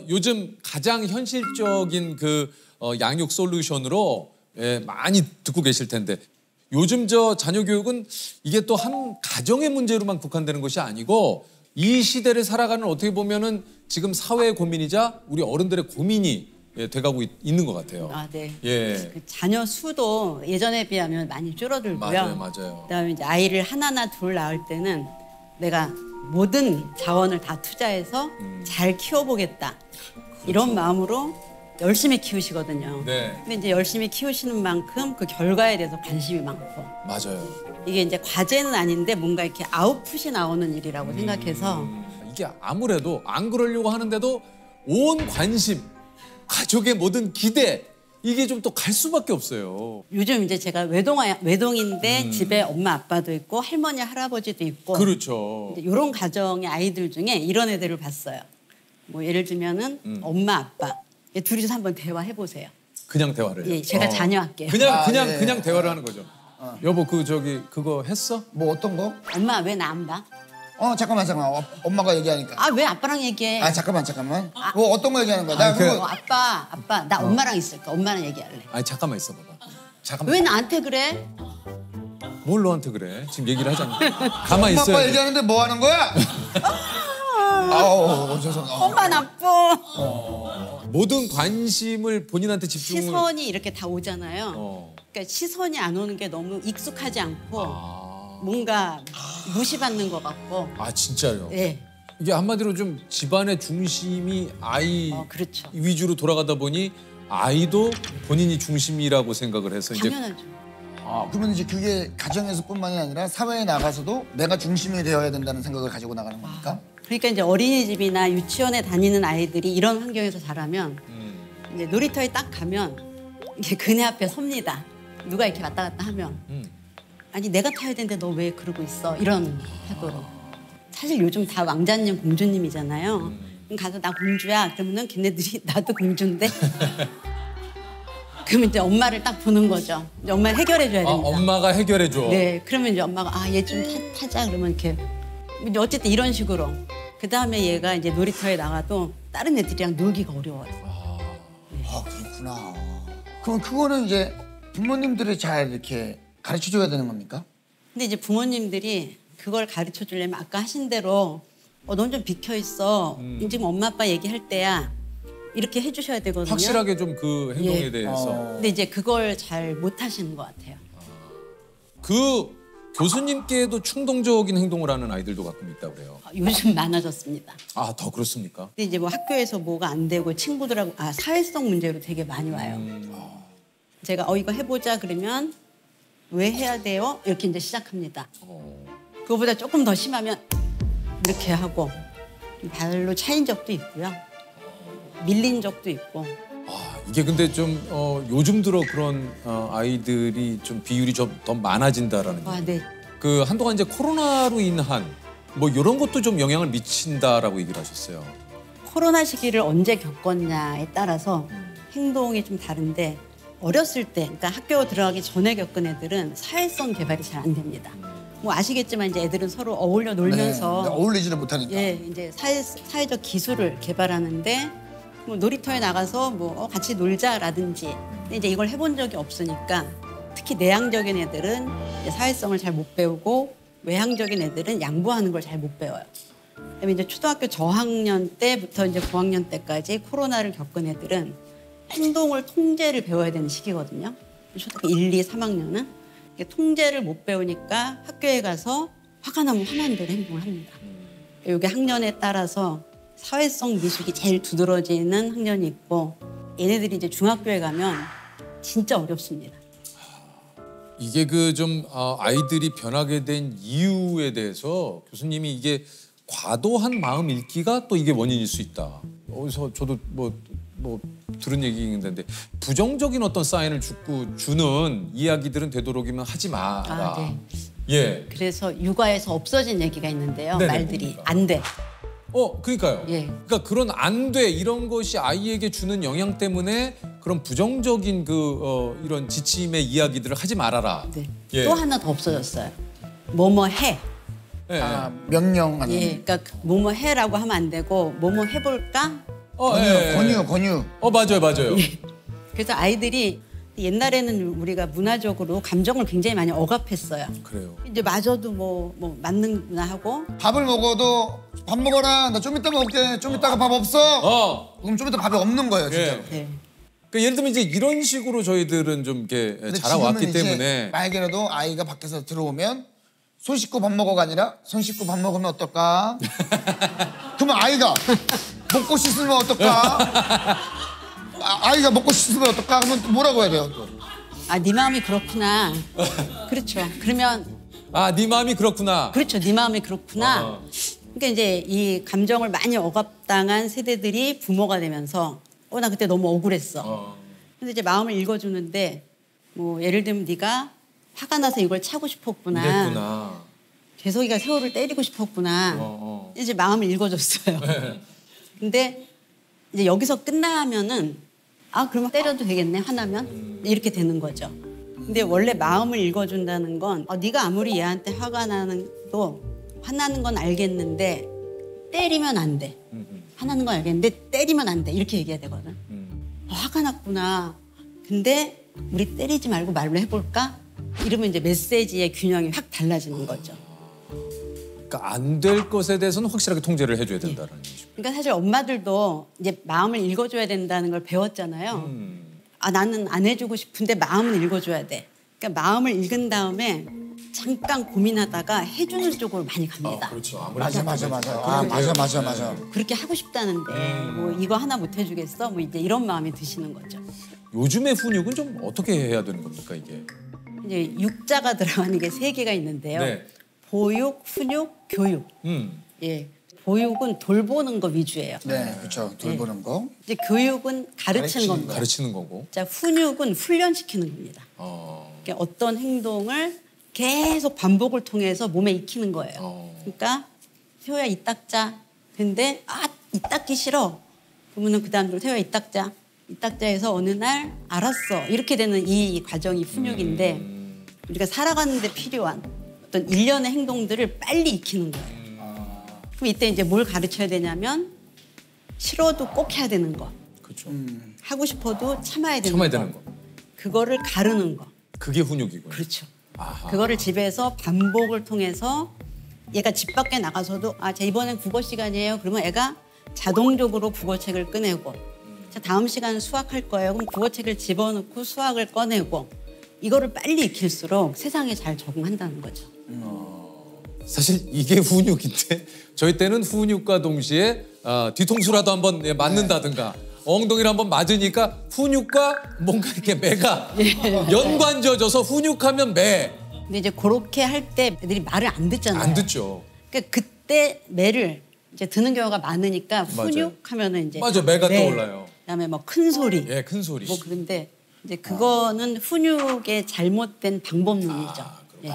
요즘 가장 현실적인 그 양육 솔루션으로 많이 듣고 계실 텐데 요즘 저 자녀 교육은 이게 또 한 가정의 문제로만 국한되는 것이 아니고 이 시대를 살아가는 어떻게 보면은 지금 사회의 고민이자 우리 어른들의 고민이 돼가고 있는 것 같아요. 아, 네. 예. 그 자녀 수도 예전에 비하면 많이 줄어들고요. 맞아요, 맞아요. 그다음에 이제 아이를 하나나 둘 낳을 때는 내가 모든 자원을 다 투자해서 잘 키워보겠다. 그렇죠. 이런 마음으로 열심히 키우시거든요. 네. 근데 이제 열심히 키우시는 만큼 그 결과에 대해서 관심이 많고. 맞아요. 이게 이제 과제는 아닌데 뭔가 이렇게 아웃풋이 나오는 일이라고 생각해서. 이게 아무래도 안 그러려고 하는데도 온 관심, 가족의 모든 기대 이게 좀 또 갈 수밖에 없어요. 요즘 이제 제가 외동인데 집에 엄마 아빠도 있고 할머니 할아버지도 있고. 그렇죠. 이런 가정의 아이들 중에 이런 애들을 봤어요. 뭐 예를 들면은 엄마 아빠 둘이서 한번 대화해 보세요. 그냥 대화를. 예, 제가 자녀할게요. 그냥 대화를 하는 거죠. 여보 그거 했어? 뭐 어떤 거? 엄마 왜 나 안 봐? 잠깐만. 엄마가 얘기하니까. 아, 왜 아빠랑 얘기해? 잠깐만. 뭐 어떤 거 얘기하는 거야? 아빠, 나 엄마랑 있을까? 엄마랑 얘기할래. 아니, 잠깐만 있어봐봐. 잠깐만. 왜 나한테 그래? 뭘 너한테 그래? 지금 얘기를 하잖아. 가만히 있어야 돼. 엄마 아빠 얘기하는데 뭐 하는 거야? 아우, 죄송해요. 엄마 나빠. 모든 관심을 본인한테 집중을. 시선이 이렇게 다 오잖아요. 그러니까 시선이 안 오는 게 너무 익숙하지 않고 뭔가 무시받는 것 같고. 아, 진짜요? 네. 이게 한마디로 좀 집안의 중심이 아이 그렇죠. 위주로 돌아가다 보니 아이도 본인이 중심이라고 생각을 해서 당연하죠. 그러면 이제 그게 가정에서뿐만이 아니라 사회에 나가서도 내가 중심이 되어야 된다는 생각을 가지고 나가는 겁니까? 그러니까 이제 어린이집이나 유치원에 다니는 아이들이 이런 환경에서 자라면 이제 놀이터에 딱 가면 이게 그네 앞에 섭니다. 누가 이렇게 왔다 갔다 하면 아니 내가 타야 되는데 너 왜 그러고 있어? 이런 태도로. 사실 요즘 다 왕자님 공주님이잖아요. 그럼 가서 나 공주야 그러면은 걔네들이 나도 공주인데 그러면 이제 엄마를 딱 보는 거죠. 이제 엄마를 해결해 줘야 됩니다. 엄마가 해결해 줘. 네, 그러면 이제 엄마가 얘 좀 타자 그러면 이렇게 이제 어쨌든 이런 식으로. 그 다음에 얘가 이제 놀이터에 나가도 다른 애들이랑 놀기가 어려워요. 그렇구나. 그럼 그거는 이제 부모님들이 잘 이렇게 가르쳐줘야 되는 겁니까? 근데 이제 부모님들이 그걸 가르쳐 주려면 아까 하신 대로 넌 좀 비켜 있어. 지금 엄마 아빠 얘기할 때야. 이렇게 해주셔야 되거든요. 확실하게 좀 그 행동에 대해서. 근데 이제 그걸 잘 못 하시는 것 같아요. 그 교수님께도 충동적인 행동을 하는 아이들도 가끔 있다고 그래요. 요즘 많아졌습니다. 더 그렇습니까? 근데 이제 뭐 학교에서 뭐가 안 되고 친구들하고 사회성 문제로 되게 많이 와요. 제가 이거 해보자 그러면 왜 해야 돼요? 이렇게 이제 시작합니다. 그거보다 조금 더 심하면 이렇게 하고 발로 차인 적도 있고요. 밀린 적도 있고. 이게 근데 좀 요즘 들어 그런 아이들이 좀 비율이 좀 더 많아진다라는 얘기. 네. 그 한동안 이제 코로나로 인한 뭐 이런 것도 좀 영향을 미친다라고 얘기를 하셨어요. 코로나 시기를 언제 겪었냐에 따라서 행동이 좀 다른데 어렸을 때, 그러니까 학교 들어가기 전에 겪은 애들은 사회성 개발이 잘 안 됩니다. 뭐 아시겠지만 이제 애들은 서로 어울려 놀면서 어울리지를 못하니까. 예, 이제 사회적 기술을 개발하는데 뭐 놀이터에 나가서 뭐 같이 놀자라든지 근데 이제 이걸 해본 적이 없으니까 특히 내향적인 애들은 이제 사회성을 잘 못 배우고 외향적인 애들은 양보하는 걸 잘 못 배워요. 그다음에 이제 초등학교 저학년 때부터 이제 고학년 때까지 코로나를 겪은 애들은 행동을 통제를 배워야 되는 시기거든요. 초등학교 1, 2, 3학년은 통제를 못 배우니까 학교에 가서 화가 나면 화나는 대로 행동을 합니다. 이게 학년에 따라서 사회성 미숙이 제일 두드러지는 학년이 있고 얘네들이 이제 중학교에 가면 진짜 어렵습니다. 이게 그 좀 아이들이 변하게 된 이유에 대해서 교수님이 이게 과도한 마음 읽기가 또 이게 원인일 수 있다. 어디서 저도 뭐 들은 얘기인데 부정적인 어떤 사인을 주는 이야기들은 되도록이면 하지 마라. 네. 예. 그래서 육아에서 없어진 얘기가 있는데요. 네네, 말들이 뭡니까? 안 돼. 그러니까요. 예. 그러니까 그런 안 돼 이런 것이 아이에게 주는 영향 때문에 그런 부정적인 이런 지침의 이야기들을 하지 말아라. 네. 예. 또 하나 더 없어졌어요. 뭐뭐 해. 예. 명령하는. 예, 그러니까 뭐뭐 해라고 하면 안 되고 뭐뭐 해볼까? 권유. 맞아요. 그래서 아이들이 옛날에는 우리가 문화적으로 감정을 굉장히 많이 억압했어요. 그래요. 이제 마저도 뭐 맞는구나 하고 밥을 먹어도 밥 먹어라. 나 좀 이따 먹을게. 좀 이따가 밥 없어. 그럼 좀 이따 밥이 없는 거예요, 진짜로. 네. 그러니까 예를 들면 이제 이런 식으로 저희들은 좀 이렇게 근데 자라왔기 지금은 이제 때문에 만약에라도 아이가 밖에서 들어오면 손 씻고 밥 먹어가 아니라 손 씻고 밥 먹으면 어떨까? 그러면 아이가 먹고 씻으면 어떨까? 아이가 먹고 씻으면 어떨까? 그러면 또 뭐라고 해야 돼요? 또? 네 마음이 그렇구나. 그렇죠. 그러면 네 마음이 그렇구나. 그렇죠. 네 마음이 그렇구나. 그러니까 이제 이 감정을 많이 억압당한 세대들이 부모가 되면서 나 그때 너무 억울했어. 근데 이제 마음을 읽어주는데 뭐 예를 들면 네가 화가 나서 이걸 차고 싶었구나. 이랬구나. 재석이가 세호를 때리고 싶었구나. 이제 마음을 읽어줬어요. 근데 이제 여기서 끝나면은 그러면 때려도 되겠네 화나면 이렇게 되는 거죠. 근데 원래 마음을 읽어준다는 건 네가 아무리 얘한테 화가 나는 또 화나는 건 알겠는데 때리면 안 돼. 화나는 건 알겠는데 때리면 안 돼. 이렇게 얘기해야 되거든. 화가 났구나. 근데 우리 때리지 말고 말로 해볼까? 이러면 이제 메시지의 균형이 확 달라지는 거죠. 그러니까 안 될 것에 대해서는 확실하게 통제를 해줘야 된다는 얘기죠. 그러니까 사실 엄마들도 이제 마음을 읽어줘야 된다는 걸 배웠잖아요. 나는 안 해주고 싶은데 마음은 읽어줘야 돼. 그러니까 마음을 읽은 다음에 잠깐 고민하다가 해주는 쪽으로 많이 갑니다. 그렇죠. 맞아. 맞아. 그렇게 하고 싶다는데 뭐 이거 하나 못 해주겠어? 뭐 이제 이런 마음이 드시는 거죠. 요즘의 훈육은 좀 어떻게 해야 되는 겁니까 이게? 이제 육자가 들어가는 게 3개가 있는데요. 네. 보육, 훈육, 교육. 예. 보육은 돌보는 거 위주예요. 네, 그렇죠. 돌보는 거. 이제 교육은 가르치는 겁니다. 가르치는 거고. 자, 훈육은 훈련시키는 겁니다. 그러니까 어떤 행동을 계속 반복을 통해서 몸에 익히는 거예요. 그러니까 세호야 이 닦자. 근데 이 닦기 싫어. 그러면은 그 다음으로 세호야 이 닦자. 이 닦자에서 어느 날 알았어. 이렇게 되는 이 과정이 훈육인데 우리가 살아가는 데 필요한 어떤 일련의 행동들을 빨리 익히는 거예요. 그럼 이때 이제 뭘 가르쳐야 되냐면 싫어도 꼭 해야 되는 거. 그렇죠. 하고 싶어도 참아야 되는 참아야 거. 되는 거. 그거를 가르는 거. 그게 훈육이고요. 그렇죠. 그거를 집에서 반복을 통해서 얘가 집 밖에 나가서도 자 이번엔 국어 시간이에요. 그러면 애가 자동적으로 국어책을 꺼내고 자 다음 시간은 수학할 거예요. 그럼 국어책을 집어넣고 수학을 꺼내고 이거를 빨리 익힐수록 세상에 잘 적응한다는 거죠. 사실 이게 훈육인데 저희 때는 훈육과 동시에 뒤통수라도 한번 맞는다든가 엉덩이를 한번 맞으니까 훈육과 뭔가 이렇게 매가 연관져져서 훈육하면 매. 근데 이제 그렇게 할 때 애들이 말을 안 듣잖아요. 안 듣죠. 그러니까 그때 매를 이제 듣는 경우가 많으니까 훈육하면은 이제 맞아, 매가 떠올라요. 그다음에 뭐 큰 소리. 예, 큰 소리. 뭐 그런데 이제 그거는 훈육의 잘못된 방법론이죠. 예.